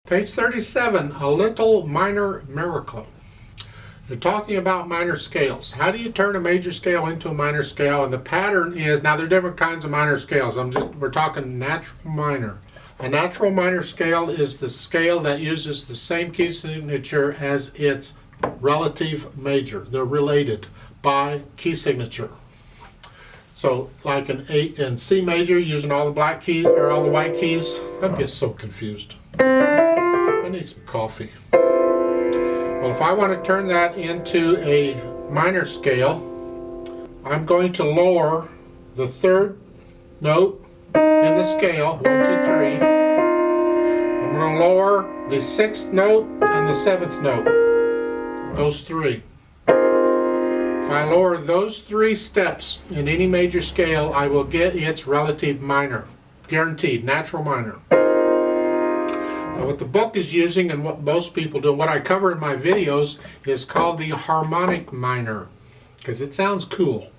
Page 37, a little minor miracle. You're talking about minor scales. How do you turn a major scale into a minor scale? And the pattern is, now there are different kinds of minor scales. We're talking natural minor. A natural minor scale is the scale that uses the same key signature as its relative major. They're related by key signature. So like in C major, using all the black keys or all the white keys, I get so confused. I need some coffee. Well, if I want to turn that into a minor scale, I'm going to lower the third note in the scale, 1, 2, 3. I'm going to lower the sixth note and the seventh note, those three. If I lower those three steps in any major scale, I will get its relative minor, guaranteed, natural minor. Now, what the book is using and what most people do, what I cover in my videos, is called the harmonic minor, because it sounds cool.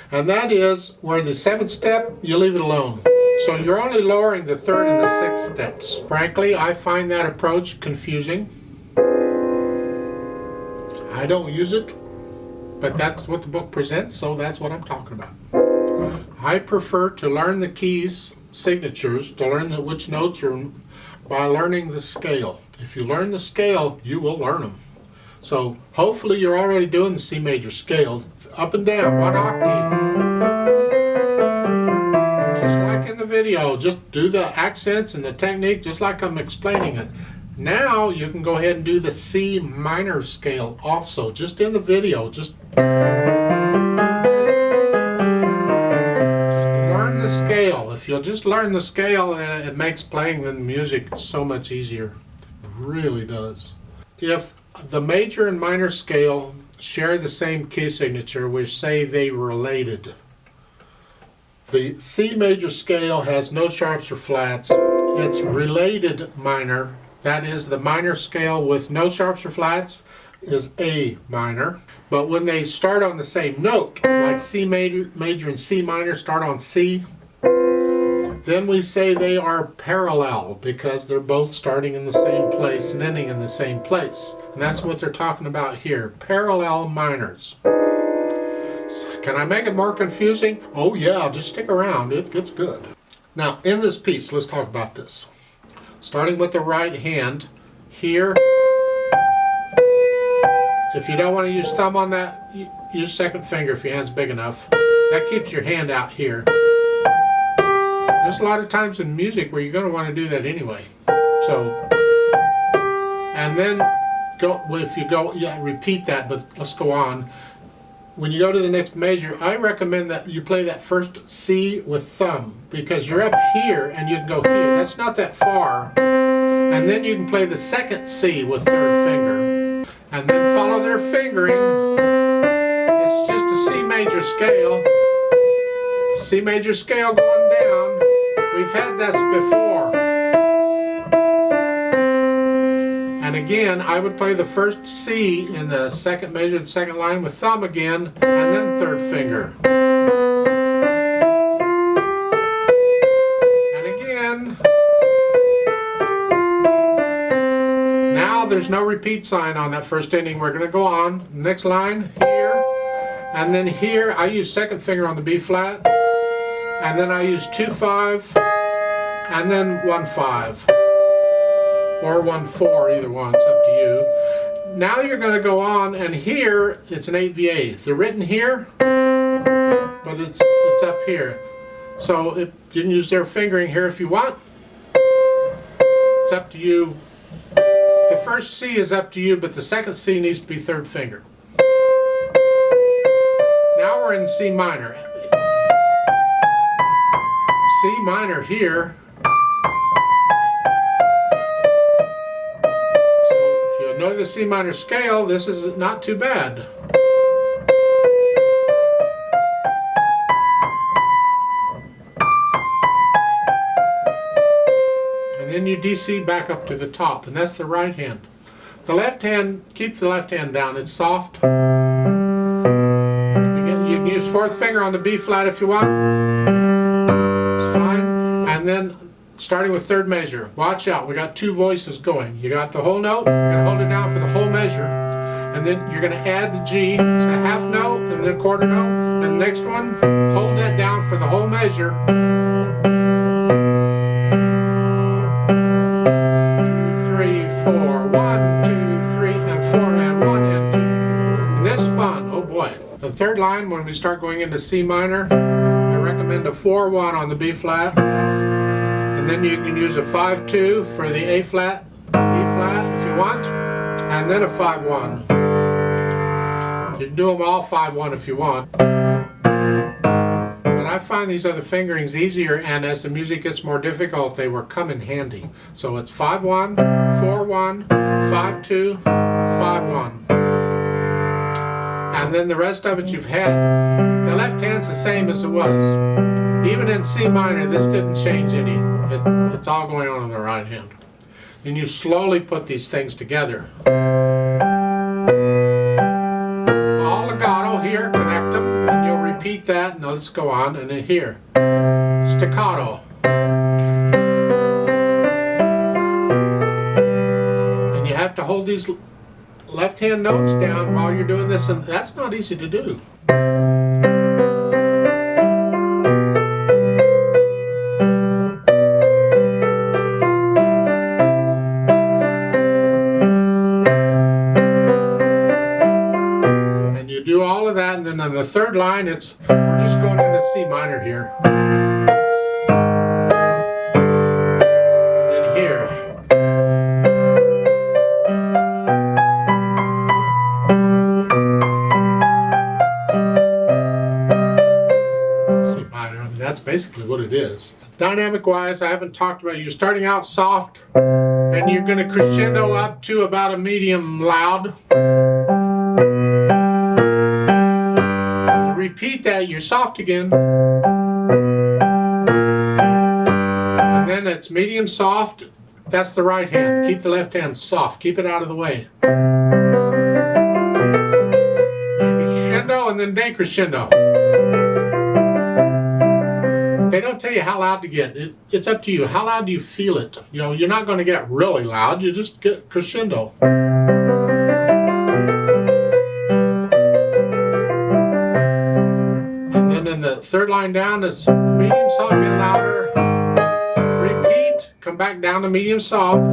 And that is where the seventh step, you leave it alone. So you're only lowering the third and the sixth steps. Frankly, I find that approach confusing. I don't use it, but that's what the book presents, so that's what I'm talking about. I prefer to learn the keys, signatures, to learn which notes are by learning the scale. If you learn the scale, you will learn them. So hopefully you're already doing the C major scale, up and down, one octave. Just like in the video, just do the accents and the technique just like I'm explaining it. Now you can go ahead and do the C minor scale also, just in the video. Just learn the scale. If you'll just learn the scale, then it makes playing the music so much easier. It really does. If the major and minor scale share the same key signature, we say they related. The C major scale has no sharps or flats. It's related minor. That is, the minor scale with no sharps or flats is A minor. But when they start on the same note, like C major and C minor start on C, then we say they are parallel because they're both starting in the same place and ending in the same place. And that's what they're talking about here, parallel minors. Can I make it more confusing? Oh yeah, just stick around, it gets good. Now in this piece, let's talk about this. Starting with the right hand, here, if you don't want to use thumb on that, use second finger if your hand's big enough. That keeps your hand out here. There's a lot of times in music where you're going to want to do that anyway. So, and then repeat that, but let's go on. When you go to the next measure, I recommend that you play that first C with thumb, because you're up here and you can go here. That's not that far. And then you can play the second C with third finger. And then follow their fingering. It's just a C major scale. C major scale going down. We've had this before. And again, I would play the first C in the second measure, the second line with thumb again, and then third finger. And again. Now there's no repeat sign on that first ending. We're going to go on. Next line, here. And then here, I use second finger on the B flat. And then I use 2-5. And then 1-5. Or 1-4, either one, it's up to you. Now you're going to go on, and here it's an 8VA. They're written here, but it's up here. So you can use their fingering here if you want. It's up to you. The first C is up to you, but the second C needs to be third finger. Now we're in C minor. C minor here. Know the C minor scale, this is not too bad. And then you DC back up to the top, and that's the right hand. The left hand, keep the left hand down, it's soft. You can use fourth finger on the B flat if you want. It's fine. And then starting with third measure. Watch out, we got two voices going. You got the whole note, you're going to hold it down for the whole measure, and then you're going to add the G, it's a half note, and then a quarter note, and the next one, hold that down for the whole measure. 2, 3, 4, 1, 2, 3, and 4, and 1, and 2. And this is fun, oh boy. The third line, when we start going into C minor, I recommend a 4-1 on the B flat, and then you can use a 5-2 for the A flat, E flat if you want, and then a 5-1. You can do them all 5-1 if you want. But I find these other fingerings easier, and as the music gets more difficult, they will come in handy. So it's 5-1, 4-1, 5-2, 5-1. And then the rest of it you've had. The left hand's the same as it was. Even in C minor, this didn't change any. It's all going on the right hand. Then you slowly put these things together. All legato here, connect them, and you'll repeat that, and let's go on, and then here. Staccato. And you have to hold these left hand notes down while you're doing this, and that's not easy to do. And you do all of that, and then on the third line, we're just going into C minor here. And then here. That's basically what it is. Dynamic wise, I haven't talked about, you're starting out soft and you're going to crescendo up to about a medium loud. You repeat that, you're soft again. And then it's medium soft, that's the right hand. Keep the left hand soft, keep it out of the way. Crescendo and then decrescendo. They don't tell you how loud to get. It's up to you. How loud do you feel it? You know, you're not going to get really loud. You just get crescendo. And then in the third line down is medium soft, get louder. Repeat, come back down to medium soft.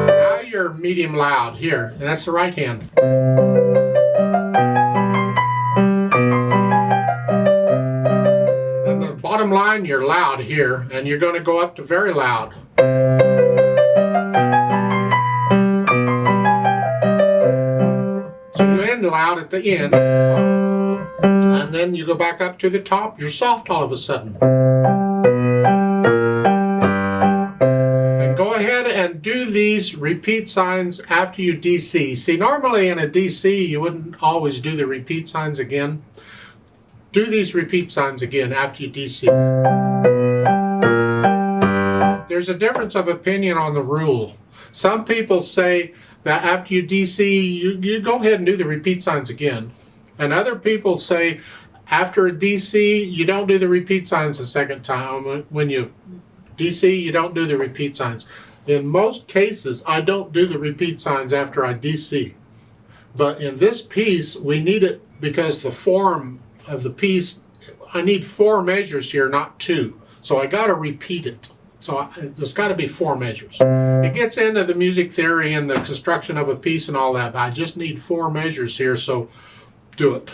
Now you're medium loud here, and that's the right hand. Bottom line, you're loud here, and you're going to go up to very loud. So you end loud at the end, and then you go back up to the top, you're soft all of a sudden. And go ahead and do these repeat signs after you DC. See, normally in a DC, you wouldn't always do the repeat signs again. Do these repeat signs again after you DC. There's a difference of opinion on the rule. Some people say that after you DC, you go ahead and do the repeat signs again. And other people say after a DC, you don't do the repeat signs the second time. When you DC, you don't do the repeat signs. In most cases, I don't do the repeat signs after I DC. But in this piece, we need it because the form of the piece, I need 4 measures here, not 2. So I got to repeat it. So there's got to be 4 measures. It gets into the music theory and the construction of a piece and all that, but I just need 4 measures here, so do it.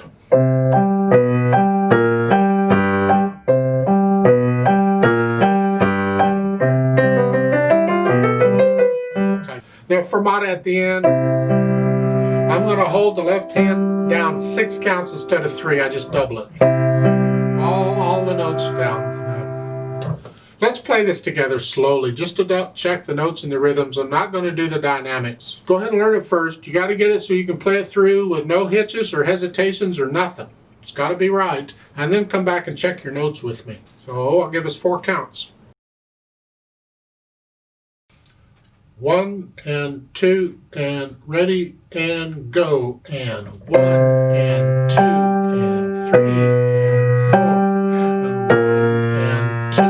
Okay. Now fermata at the end. I'm going to hold the left hand down 6 counts instead of 3. I just double it. All the notes down. Let's play this together slowly, just to check the notes and the rhythms. I'm not going to do the dynamics. Go ahead and learn it first. You got to get it so you can play it through with no hitches or hesitations or nothing. It's got to be right. And then come back and check your notes with me. So I'll give us 4 counts. 1 and 2 and ready and go, and 1 and 2 and 3 and 4 and 1 and 2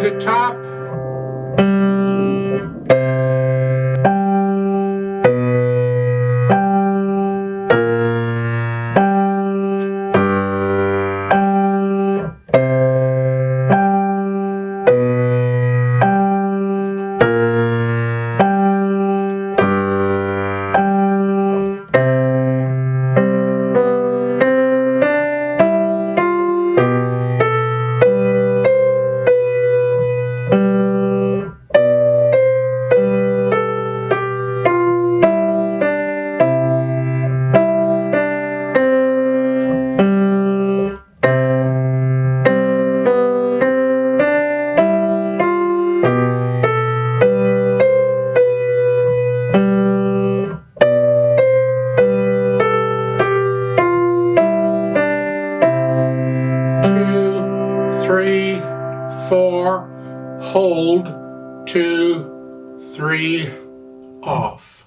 the top. Three, four, hold, 2, 3, off.